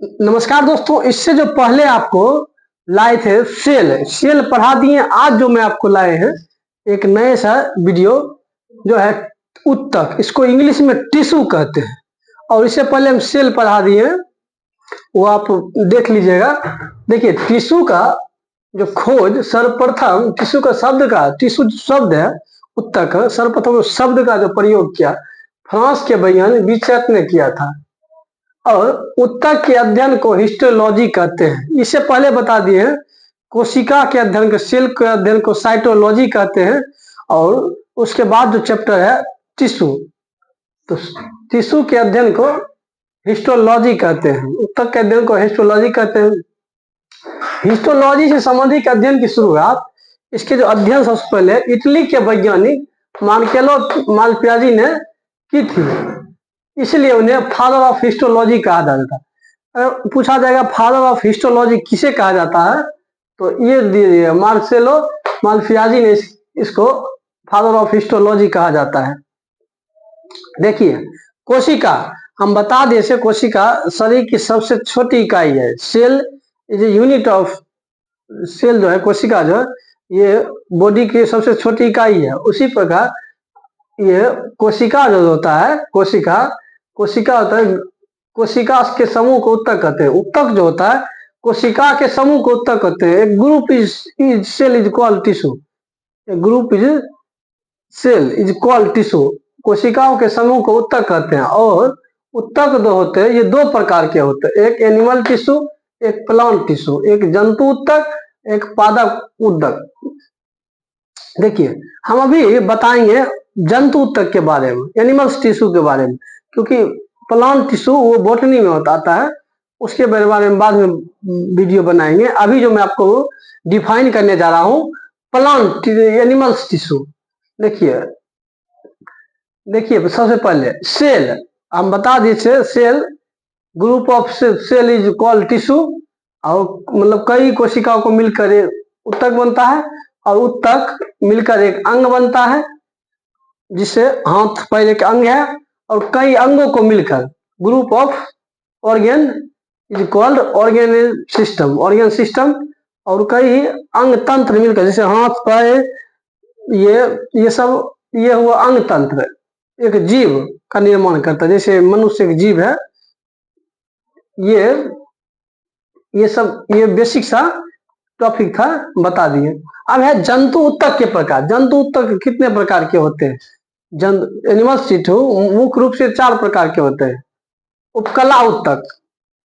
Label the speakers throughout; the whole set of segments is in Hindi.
Speaker 1: नमस्कार दोस्तों, इससे जो पहले आपको लाए थे सेल पढ़ा दिए। आज जो मैं आपको लाए हैं एक नए सा वीडियो जो है उत्तक, इसको इंग्लिश में टिश्यू कहते हैं। और इससे पहले हम सेल पढ़ा दिए, वो आप देख लीजिएगा। देखिए टिश्यू का जो खोज सर्वप्रथम टिश्यू शब्द है उत्तक, सर्वप्रथम शब्द का जो प्रयोग किया फ्रांस के वैज्ञानिक विचेट ने किया था। और उत्तक के अध्ययन को हिस्टोलॉजी कहते हैं। इससे पहले बता दिए हैं कोशिका के अध्ययन को, सेल के अध्ययन को साइटोलॉजी कहते हैं। और उसके बाद जो चैप्टर है टिश्यू, तो टिश्यू के अध्ययन को हिस्टोलॉजी कहते हैं, उत्तक के अध्ययन को हिस्टोलॉजी कहते हैं। हिस्टोलॉजी से संबंधित अध्ययन की शुरुआत, इसके जो अध्ययन सबसे पहले इटली के वैज्ञानिक मार्केलो मालपियाजी ने की थी, इसलिए उन्हें फादर ऑफ हिस्टोलॉजी कहा जाता है। पूछा जाएगा फादर ऑफ हिस्टोलॉजी किसे कहा जाता है, तो ये दिए मार्सेलो मालपियाजी ने इसको फादर ऑफ हिस्टोलॉजी कहा जाता है। देखिए कोशिका, हम बता दें से कोशिका शरीर की सबसे छोटी इकाई है। Cell is a unit of, cell जो है कोशिका जो है ये बॉडी की सबसे छोटी इकाई है। उसी प्रकार ये कोशिका जो होता है, कोशिका होता है, कोशिका के समूह को उत्तक कहते हैं। उत्तक जो होता है कोशिका के समूह को उत्तक कहते हैं। एक group is cell is called tissue, एक group is cell is called tissue. कोशिकाओं के समूह को उत्तक कहते हैं। और उत्तक जो होते हैं ये दो प्रकार के होते हैं, एक एनिमल टिश्यू, एक प्लांट टिश्यू, एक जंतु उत्तक, एक पादप उत्तक। देखिए हम अभी बताएंगे जंतु उत्तक के बारे में, एनिमल्स टिश्यू के बारे में, क्योंकि प्लांट टिश्यू वो बॉटनी में आता है, उसके बारे में बाद में वीडियो बनाएंगे। अभी जो मैं आपको डिफाइन करने जा रहा हूँ प्लांट एनिमल्स टिश्यू। देखिए सबसे पहले सेल, हम बता दीजिए cell group of cell is called tissue. और मतलब कई कोशिकाओं को मिलकर उत्तक बनता है, और उत्तक मिलकर एक अंग बनता है जिसे हाथ पैर एक अंग है, और कई अंगों को मिलकर group of organ is called organ system. और कई अंग तंत्र मिलकर जैसे हाथ पैर, ये सब, ये हुआ अंग तंत्र, एक जीव का निर्माण करता है। जैसे मनुष्य एक जीव है, ये सब ये बेसिक सा टॉपिक था, बता दिए। अब है जंतु उत्तक के प्रकार। जंतु उत्तक कितने प्रकार के होते हैं? एनिमल्स टिश्यू मुख्य रूप से 4 प्रकार के होते हैं। उपकला उत्तक,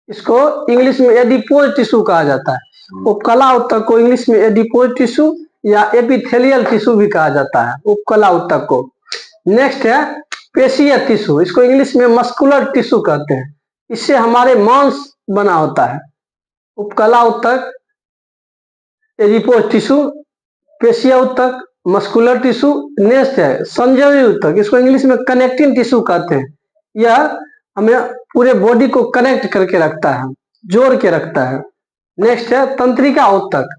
Speaker 1: इसको इंग्लिश में एडिपोज टिश्यू कहा जाता है। उपकला उत्तक को इंग्लिश में एडिपोज टिश्यू या एपिथेलियल टिश्यू भी कहा जाता है, उपकला उत्तक को। नेक्स्ट है पेशीय टिश्यू, इसको इंग्लिश में मस्कुलर टिश्यू कहते हैं, इससे हमारे मांस बना होता है। उपकला उत्तक, एडिपोज टिश्यू, पेशीय उत्तक, मस्कुलर टिश्यू। नेक्स्ट है संजयी उत्तक, इसको इंग्लिश में कनेक्टिंग टिश्यू कहते हैं। यह हमें पूरे बॉडी को कनेक्ट करके रखता है, जोड़ के रखता है। नेक्स्ट है तंत्रिका उत्तक,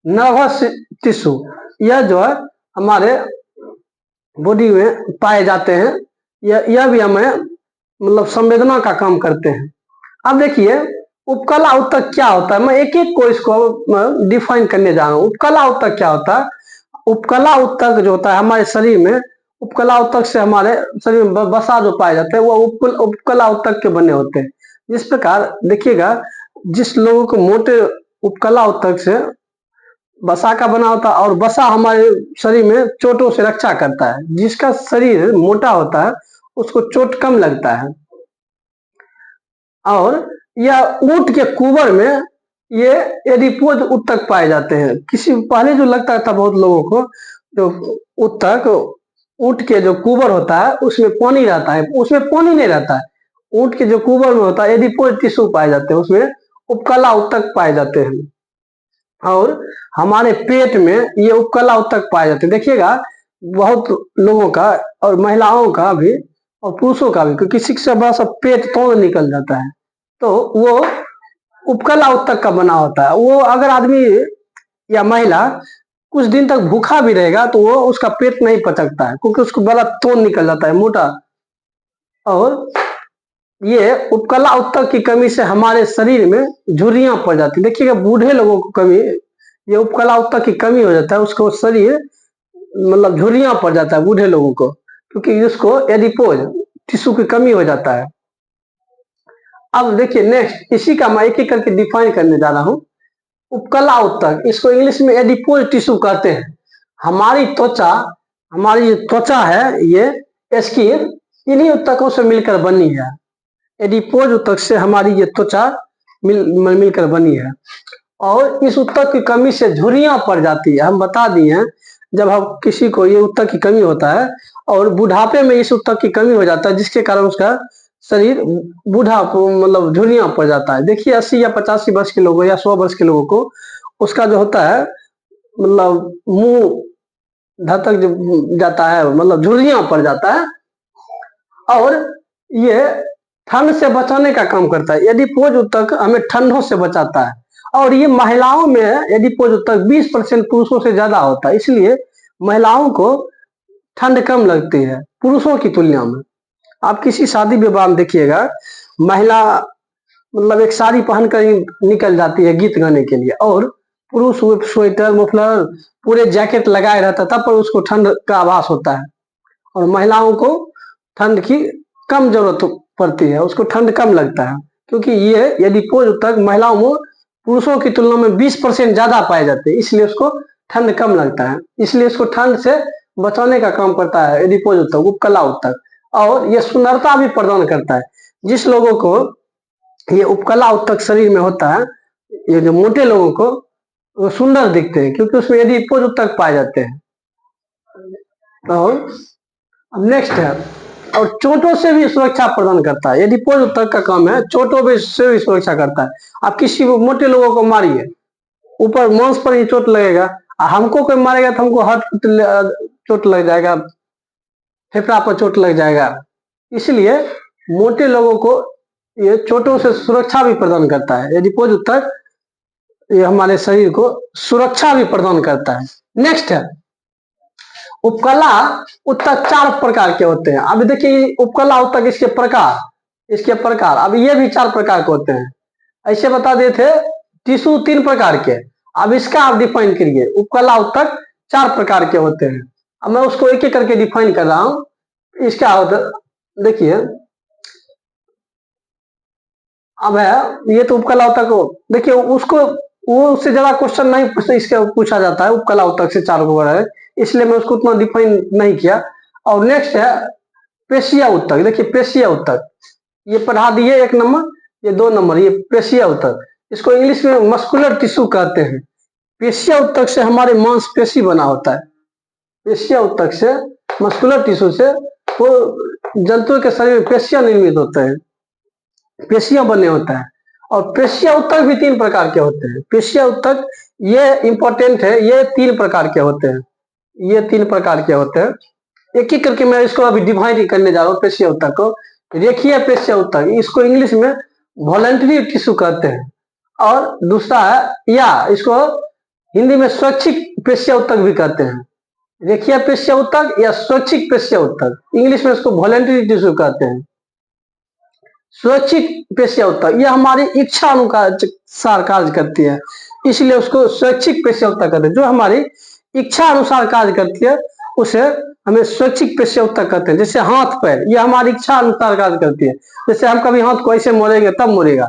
Speaker 1: नर्वस टिश्यू, यह जो है हमारे बॉडी में पाए जाते हैं। यह भी हमें मतलब संवेदना का काम करते हैं। अब देखिए उपकला उत्तक क्या होता है, मैं एक एक को इसको डिफाइन करने जा रहा हूँ। उपकला उत्तक क्या होता है? उपकला उत्तक जो होता है हमारे शरीर में, उपकला उत्तक से हमारे शरीर में वसा जो पाए जाते हैं वो उपकला उत्तक के बने होते हैं। जिस प्रकार देखिएगा, जिस लोगों को मोटे उपकला उत्तक से वसा का बना होता है, और वसा हमारे शरीर में चोटों से रक्षा करता है। जिसका शरीर मोटा होता है उसको चोट कम लगता है। और यह ऊंट के कुबर में ये एडिपोज उत्तक पाए जाते हैं। किसी पहले जो लगता था बहुत लोगों को, जो उत्तक ऊंट के जो कुबर होता है उसमें पानी रहता है, उसमें पानी नहीं रहता है। ऊंट के जो कुबर में होता है एडिपोज टिश्यू पाए जाते हैं, उसमें उपकला उत्तक पाए जाते हैं। और हमारे पेट में ये उपकला उत्तक पाए जाते हैं। देखिएगा बहुत लोगों का, और महिलाओं का भी और पुरुषों का भी, क्योंकि किसी से बड़ा सा पेट तोड़ निकल जाता है तो वो उपकला उत्तक का बना होता है। वो अगर आदमी या महिला कुछ दिन तक भूखा भी रहेगा तो वो उसका पेट नहीं पचकता है, क्योंकि उसको बड़ा तोड़ निकल जाता है, मोटा। और ये उपकला उत्तक की कमी से हमारे शरीर में झुर्रियां पड़ जाती है। देखिएगा बूढ़े लोगों को कमी, ये उपकला उत्तक की कमी हो जाता है, उसको शरीर मतलब झुर्रियां पड़ जाता है बूढ़े लोगों को, क्योंकि उसको एडिपोज टिश्यू की कमी हो जाता है। अब देखिए नेक्स्ट, इसी का मैं एक एक करके डिफाइन करने जा रहा हूँ। उपकला उत्तक, इसको इंग्लिश में एडिपोज टिश्यू कहते हैं। हमारी त्वचा, हमारी जो त्वचा है ये स्किन इन्हीं उत्तकों से मिलकर बनी है। एडिपोज उत्तक से हमारी ये त्वचा मिलकर बनी है, और इस उत्तक की कमी से झुर्रियां पड़ जाती है। हम बता दिए हैं, जब हम किसी को ये उत्तक की कमी होता है और बुढ़ापे में इस उत्तक की कमी हो जाता है, जिसके कारण उसका शरीर बूढ़ा मतलब झुर्रियां पड़ जाता है। देखिए 80 या 85 वर्ष के लोगों या 100 वर्ष के लोगों को उसका जो होता है मतलब मुंह धतक जो जाता है, मतलब झुर्रियां पड़ जाता है, और ये ठंड से बचाने का काम करता है। एडिपोज उत्तक हमें ठंडों से बचाता है, और ये महिलाओं में एडिपोज उत्तक 20% पुरुषों से ज्यादा होता है, इसलिए महिलाओं को ठंड कम लगती है पुरुषों की तुलना में। आप किसी शादी विवाह में देखिएगा, महिला मतलब एक साड़ी पहनकर ही निकल जाती है गीत गाने के लिए, और पुरुष स्वेटर मफलर पूरे जैकेट लगाए रहता है, तब पर उसको ठंड का आभास होता है। और महिलाओं को ठंड की कम जरूरत पड़ती है, उसको ठंड कम लगता है, क्योंकि ये एडिपोज उत्तक महिलाओं में पुरुषों की तुलना में 20% ज्यादा पाए जाते हैं, इसलिए उसको ठंड कम लगता है। इसलिए इसको ठंड से बचाने का काम करता है एडिपोज उत्तक, उपकला उत्तक। और ये सुंदरता भी प्रदान करता है। जिस लोगों को ये उपकला उत्तक शरीर में होता है, ये जो मोटे लोगों को, वो सुंदर दिखते हैं, क्योंकि उसमें एडिपोज उत्तक पाए जाते हैं। और अब नेक्स्ट है, और चोटों से भी सुरक्षा प्रदान करता है। एडिपोज उत्तक का काम है चोटों से भी सुरक्षा करता है। आप किसी मोटे लोगों को मारिए, ऊपर मांस पर ही चोट लगेगा, हमको कोई मारेगा तो हमको हार्ट चोट लग जाएगा, फेफड़ा पर चोट लग जाएगा। इसलिए मोटे लोगों को ये चोटों से सुरक्षा भी प्रदान करता है। एडिपोज उत्तक ये हमारे शरीर को सुरक्षा भी प्रदान करता है। नेक्स्ट है, उपकला उत्तक 4 प्रकार के होते हैं। अब देखिए उपकला उत्तक इसके प्रकार अब ये भी 4 प्रकार के होते हैं। ऐसे बता दिए थे टिश्यू 3 प्रकार के, अब इसका आप डिफाइन करिए। उपकला उत्तक 4 प्रकार के होते हैं। अब मैं उसको एक एक करके डिफाइन कर रहा हूं। इसका होता देखिए, अब है ये तो उपकला उत्तक को देखिए, उसको वो उससे ज्यादा क्वेश्चन नहीं इसके पूछा जाता है उपकला उत्तक से 4 को है, इसलिए मैं उसको उतना डिफाइन नहीं किया। और नेक्स्ट है पेशिया उत्तक। देखिए पेशिया उत्तक ये पढ़ा दिए 1 नंबर, ये 2 नंबर, ये पेशिया उत्तक, इसको इंग्लिश में मस्कुलर टिश्यू कहते हैं। पेशिया उत्तक से हमारे मांसपेशी बना होता है। पेशिया उत्तक से मस्कुलर टिश्यू से वो जंतु के शरीर में पेशियां निर्मित होते हैं, पेशियां बने होता है। और पेशिया उत्तक भी 3 प्रकार के होते हैं। पेशिया उत्तक ये इंपॉर्टेंट है, ये 3 प्रकार के होते हैं, ये 3 प्रकार के होते हैं। एक एक करके मैं इसको अभी डिवाइड करने जा रहा हूँ पेशिया उत्तक को। रेखीय पेशिया उत्तक, इसको इंग्लिश में वॉलंटरी टिश्यू कहते हैं। और दूसरा है, या इसको हिंदी में स्वैच्छिक पेशिया उत्तक भी कहते हैं। रेखीय पेशिया उत्तक या स्वैच्छिक पेशिया उत्तक, इंग्लिश में इसको वॉलंटरी टिश्यू कहते हैं। स्वैच्छिक पेशिया उत्तक यह हमारी इच्छा अनुसार कार्य करती है, इसलिए उसको स्वैच्छिक पेशिया उत्तक कहते हैं। जो हमारी इच्छा अनुसार कार्य करती है उसे हमें स्वैच्छिक पेशिया उत्तक कहते हैं। जैसे हाथ पैर, ये हमारी इच्छा अनुसार कार्य करती है। जैसे हम कभी हाथ को ऐसे मोड़ेंगे तब मुड़ेगा।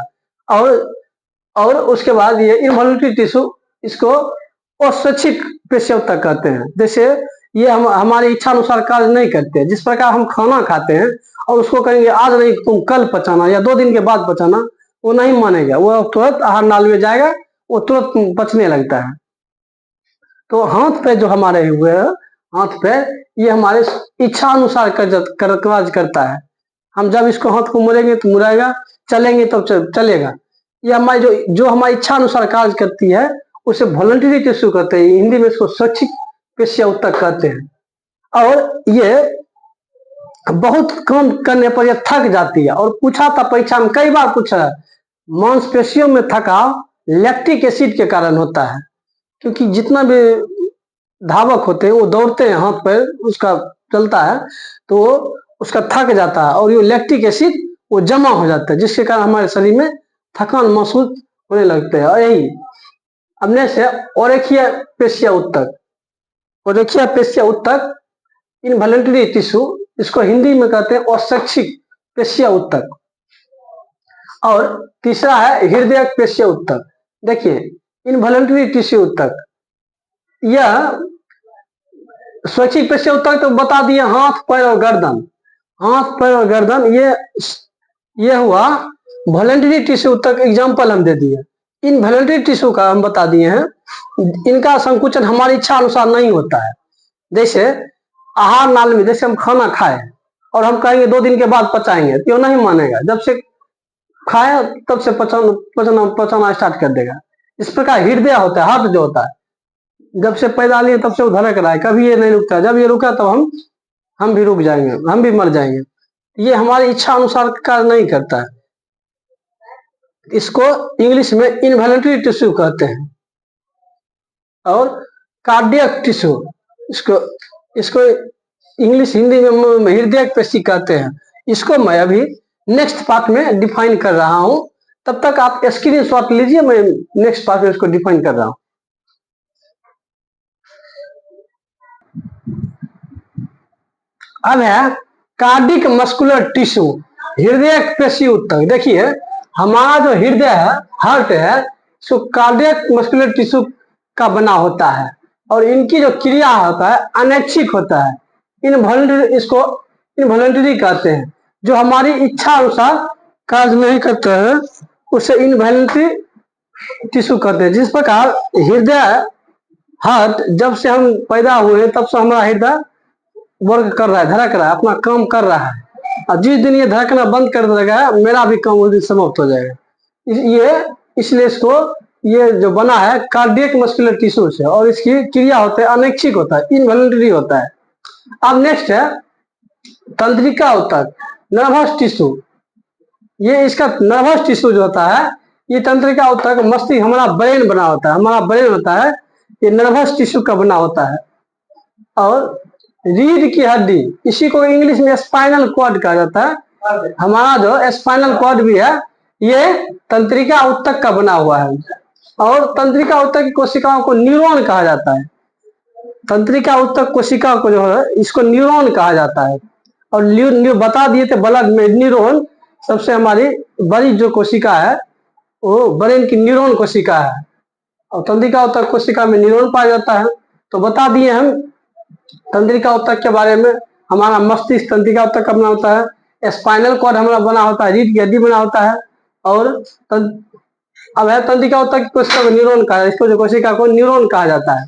Speaker 1: और उसके बाद ये इनवॉल्यूटरी टिश्यू, इसको अस्वैच्छिक पेशिया उत्तक कहते हैं। जैसे ये हमारी इच्छा अनुसार कार्य नहीं करते। जिस प्रकार हम खाना खाते हैं और उसको कहेंगे आज नहीं तुम कल पचाना या 2 दिन के बाद पचाना, वो नहीं मानेगा, वो तुरंत आहार नाल में जाएगा, वो तुरंत पचने लगता है। तो हाथ पैर जो हमारे हुए हैं, हाथ पैर ये हमारे इच्छा अनुसार कार्य करता है। हम जब इसको हाथ को मुड़ेंगे तो मुड़ेगा, चलेंगे तो चलेगा। ये हमारी जो हमारी इच्छा अनुसार कार्य करती है उसे वॉलंटरी टिश्यू कहते हैं। हिंदी में इसको स्वैच्छिक पेशिया उत्तक कहते हैं। और ये बहुत काम करने पर यह थक जाती है। और पूछा था परीक्षा में, कई बार पूछा है, मांसपेशियों में थकाव लैक्टिक एसिड के कारण होता है। क्योंकि जितना भी धावक होते हैं वो दौड़ते हैं, हाथ पैर उसका चलता है तो उसका थक जाता है, और ये लैक्टिक एसिड वो जमा हो जाता है, जिसके कारण हमारे शरीर में थकान महसूस होने लगते हैं। और यही अब नेक्स्ट है ओरेखिया पेशिया उत्तक। ओरेखिया पेशिया उत्तक इनवॉलंटरी टिश्यू, इसको हिंदी में कहते हैं अशैक्षिक पेशिया उत्तक। और तीसरा है हृदय पेशिया उत्तक। देखिए इनवॉलंटरी टिश्यू उत्तक, यह स्वैच्छिक पेशिया उत्तक तो बता दिए, हाथ पैर और गर्दन, हाथ पैर और गर्दन ये हुआ वॉलंटरी टिश्यू उत्तक। एग्जाम्पल हम दे दिए। इनवॉलंटरी टिश्यू का हम बता दिए हैं, इनका संकुचन हमारी इच्छा अनुसार नहीं होता है। जैसे आहार नाल में, जैसे हम खाना खाए और हम कहेंगे 2 दिन के बाद पचाएंगे, तो नहीं मानेगा, जब से खाए तब से पचाना स्टार्ट कर देगा। इस प्रकार हृदय होता है, हार्ट जो होता है, जब से पैदा लिए तब से वो धड़क रहा है, कभी ये नहीं रुकता। जब ये रुका तो हम भी रुक जाएंगे, हम भी मर जाएंगे। ये हमारी इच्छा अनुसार कार्य नहीं करता है। इसको इंग्लिश में इनवॉलंटरी टिश्यू कहते हैं। और कार्डियक टिश्यू, इसको इंग्लिश हिंदी में हृदय पेशी कहते हैं। इसको मैं अभी नेक्स्ट पार्ट में डिफाइन कर रहा हूं, तब तक आप स्क्रीन शॉट लीजिए, मैं नेक्स्ट पार्ट में इसको डिफाइन कर रहा हूं। अब है कार्डिक मस्कुलर टिश्यू, हृदय पेशी उत्तक। देखिए हमारा जो हृदय है, हार्ट है, इसको कार्डियक मस्कुलर टिश्यू का बना होता है, और इनकी जो क्रिया होता है अनैच्छिक होता है। इनवॉलंटरी, इसको इनवॉलंटरी कहते हैं। जो हमारी इच्छा अनुसार कार्य नहीं करता है उसे इनवॉलंटरी टिश्यू कहते हैं। जिस प्रकार हृदय, हार्ट, जब से हम पैदा हुए तब से हमारा हृदय वर्क कर रहा है, धड़क रहा है, अपना काम कर रहा है। और जिस दिन ये धड़कना बंद कर देगा, मेरा भी काम उस दिन समाप्त हो जाएगा। ये इसलिए इसको, ये जो बना है कार्डियक मस्कुलर टिश्यू से, और इसकी क्रिया होता है अनैच्छिक होता है, इनवॉलंटरी होता है। अब नेक्स्ट है तंत्रिका उत्तक, नर्वस टिश्यू। ये इसका नर्वस टिश्यू जो होता है, ये तंत्रिका उत्तक मस्तिष्क, हमारा ब्रेन बना होता है, हमारा ब्रेन होता है, ये नर्वस टिश्यू का बना होता है। और रीढ़ की हड्डी, इसी को इंग्लिश में स्पाइनल कॉर्ड कहा जाता है। हमारा जो स्पाइनल कॉर्ड भी है, ये तंत्रिका उत्तक का बना हुआ है। और तंत्रिका उत्तक की कोशिकाओं को न्यूरॉन कहा जाता है। तंत्रिका उत्तक कोशिका को जो है, इसको न्यूरॉन कहा जाता है। और बता दिए थे ब्लड में न्यूरॉन सबसे हमारी बड़ी जो कोशिका है, वो ब्रेन की न्यूरॉन कोशिका है। और तंत्रिका उत्तक कोशिका में न्यूरॉन पाया जाता है। तो बता दिए हम तंत्रिका उत्तक के बारे में। हमारा मस्तिष्क तंत्रिका उत्तक का बना होता है, स्पाइनल कॉर्ड हमारा बना होता है, रीढ़ की हड्डी बना होता है। और अब है तंत्रिका उत्तक की कोशिका को न्यूरॉन कहा, इसको जो कोशिका को न्यूरॉन कहा जाता है।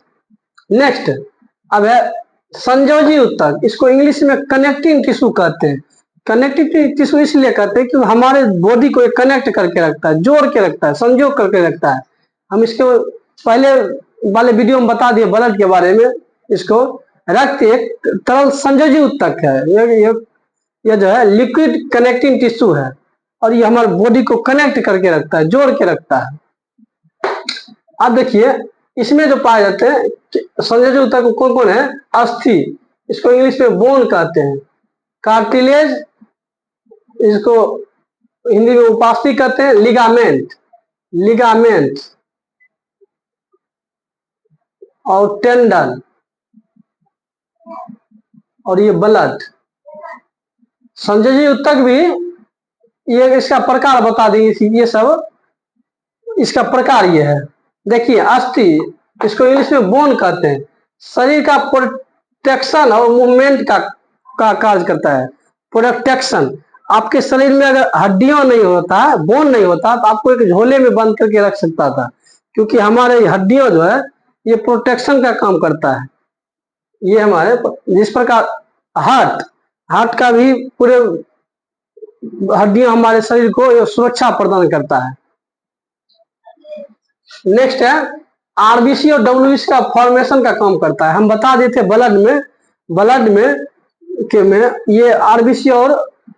Speaker 1: नेक्स्ट अब है संयोजी उत्तक, इसको इंग्लिश में कनेक्टिंग टिश्यू कहते हैं। कनेक्टिव टिश्यू इसलिए कहते हैं कि हमारे बॉडी को कनेक्ट करके रखता है, जोड़ के रखता है, संयोग करके रखता है। हम इसको पहले वाले वीडियो में बता दिए ब्लड के बारे में। इसको रक्त एक तरल संयोजी उत्तक है। ये जो है लिक्विड कनेक्टिंग टिश्यू है, और ये हमारे बॉडी को कनेक्ट करके रखता है, जोड़ के रखता है। अब देखिए इसमें जो पाए जाते हैं संयोजी उत्तक कौन कौन है? अस्थि, इसको इंग्लिश में बोन कहते हैं। कार्टिलेज, इसको हिंदी में उपास्थि कहते हैं। लिगामेंट और टेंडन, और ये ब्लड। संयोजी उत्तक भी ये इसका प्रकार बता देंगे, ये सब इसका प्रकार ये है। देखिए अस्थि, इसको इंग्लिश में बोन कहते हैं, शरीर का प्रोटेक्शन और मूवमेंट का कार्य करता है। प्रोटेक्शन, आपके शरीर में अगर हड्डियों नहीं होता, बोन नहीं होता, तो आपको एक झोले में बंद करके रख सकता था, क्योंकि हमारे हड्डियों जो है ये प्रोटेक्शन का काम करता है। ये हमारे, जिस प्रकार हार्ट का भी पूरे हड्डियां हमारे शरीर को सुरक्षा प्रदान करता है। नेक्स्ट है आरबीसी और डब्ल्यूबीसी का फॉर्मेशन का काम करता है। हम बता देते ब्लड में ये आरबीसी और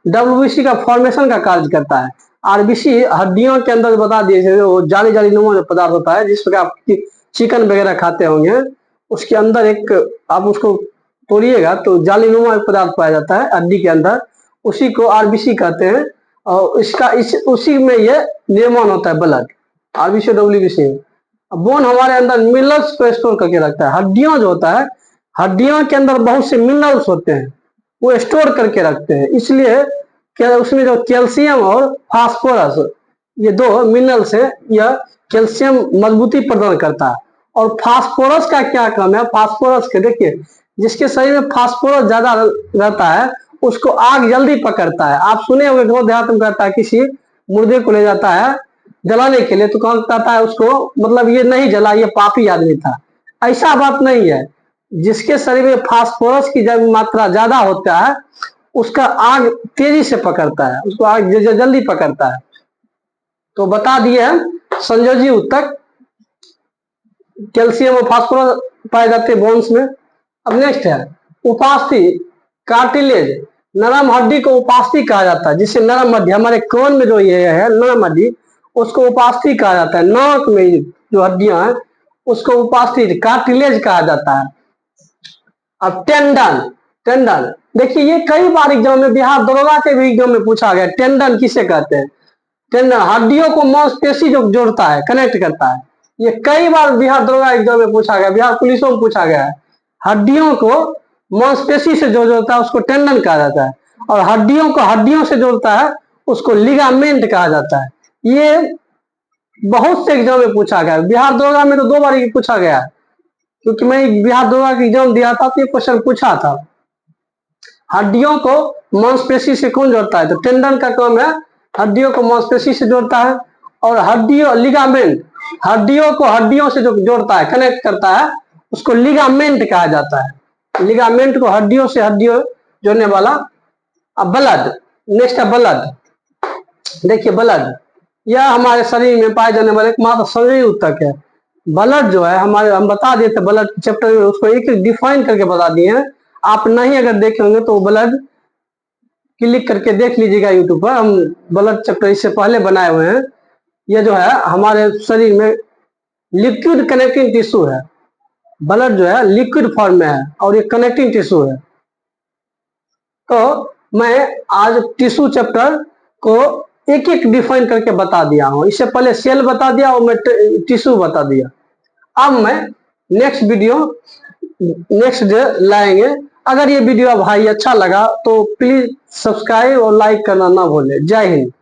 Speaker 1: डब्ल्यूबीसी का फॉर्मेशन का कार्य करता है। आरबीसी हड्डियों के अंदर बता दिए, वो जाली नुमा पदार्थ होता है, जिस प्रकार आप चिकन वगैरह खाते होंगे, उसके अंदर एक, आप उसको तोड़िएगा तो जाली नुमा पदार्थ पाया जाता है हड्डी के अंदर, उसी को आरबीसी कहते हैं। और इसका उसी में ये निर्माण होता है ब्लड, RBC। बोन हमारे अंदर मिनरल्स को स्टोर करके रखता है। हड्डियां जो होता है, हड्डियों के अंदर बहुत से मिनरल्स होते हैं, वो स्टोर करके रखते हैं। इसलिए क्या उसमें जो कैल्शियम और फास्फोरस, ये दो मिनरल्स है, यह कैल्शियम मजबूती प्रदान करता है। और फास्फोरस का क्या काम है? फास्फोरस के देखिए, जिसके शरीर में फास्फोरस ज्यादा रहता है उसको आग जल्दी पकड़ता है। आप सुने होंगे बहुत देहात में करता है, किसी मुर्दे को ले जाता है जलाने के लिए तो कौन कहता है उसको, मतलब ये नहीं जला, ये पापी आदमी था। ऐसा बात नहीं है। जिसके शरीर में फास्फोरस की मात्रा ज्यादा होता है उसका आग तेजी से पकड़ता है, उसको आग जल्दी पकड़ता है। तो बता दिए हम संयोजी उत्तक, कैल्शियम और फास्फोरस पाए जाते हैं बोन्स में। अब नेक्स्ट है उपास्थि, कार्टिलेज, नरम हड्डी को उपास्थि कहा जाता है। जिससे नरम हड्डी हमारे कान में जो ये है नरम हड्डी, उसको उपास्थि कहा जाता है। नाक में जो हड्डियां हैं उसको उपास्थि कार्टिलेज कहा जाता है। अब टेंडन, टेंडन देखिए ये कई बार एग्जाम में, बिहार दरोगा के भी एग्जाम में पूछा गया, टेंडन किसे कहते हैं? टेंडन हड्डियों को मांसपेशी जो जोड़ता है, कनेक्ट करता है। ये कई बार बिहार दरोगा एग्जाम में पूछा गया, बिहार पुलिसों में पूछा गया है। हड्डियों को मांसपेशी से जो जोड़ता है उसको टेंडन कहा जाता है, और हड्डियों को हड्डियों से जोड़ता है उसको लिगामेंट कहा जाता है। ये बहुत से एग्जाम में पूछा गया, बिहार दरोगा में तो 2 बार पूछा गया, क्योंकि मैं बिहार दरोगा का एग्जाम दिया था तो ये क्वेश्चन पूछा था। हड्डियों को मांसपेशी से कौन जोड़ता है? तो टेंडन का काम है हड्डियों को मांसपेशी से जोड़ता है। और हड्डियों, लिगामेंट हड्डियों को हड्डियों से जो जोड़ता है, कनेक्ट करता है, उसको लिगामेंट कहा जाता है। लिगामेंट को हड्डियों से हड्डियों जोड़ने वाला। अब ब्लड, नेक्स्ट है ब्लड। देखिए ब्लड यह हमारे शरीर में पाए जाने वाले एकमात्र संयोजी उत्तक है। ब्लड जो है हमारे, हम बता दिए थे ब्लड चैप्टर में, उसको एक एक डिफाइन करके बता दिए हैं। आप नहीं अगर देखे होंगे तो ब्लड क्लिक करके देख लीजिएगा यूट्यूब पर, हम ब्लड चैप्टर इससे पहले बनाए हुए हैं। ये जो है हमारे शरीर में लिक्विड कनेक्टिंग टिश्यू है। ब्लड जो है लिक्विड फॉर्म में है और ये कनेक्टिंग टिश्यू है। तो मैं आज टिश्यू चैप्टर को एक एक डिफाइन करके बता दिया हूं। इससे पहले सेल बता दिया और मैं टिश्यू बता दिया। अब मैं नेक्स्ट डे लाएंगे। अगर ये वीडियो भाई अच्छा लगा तो प्लीज सब्सक्राइब और लाइक करना ना भूलें। जय हिंद।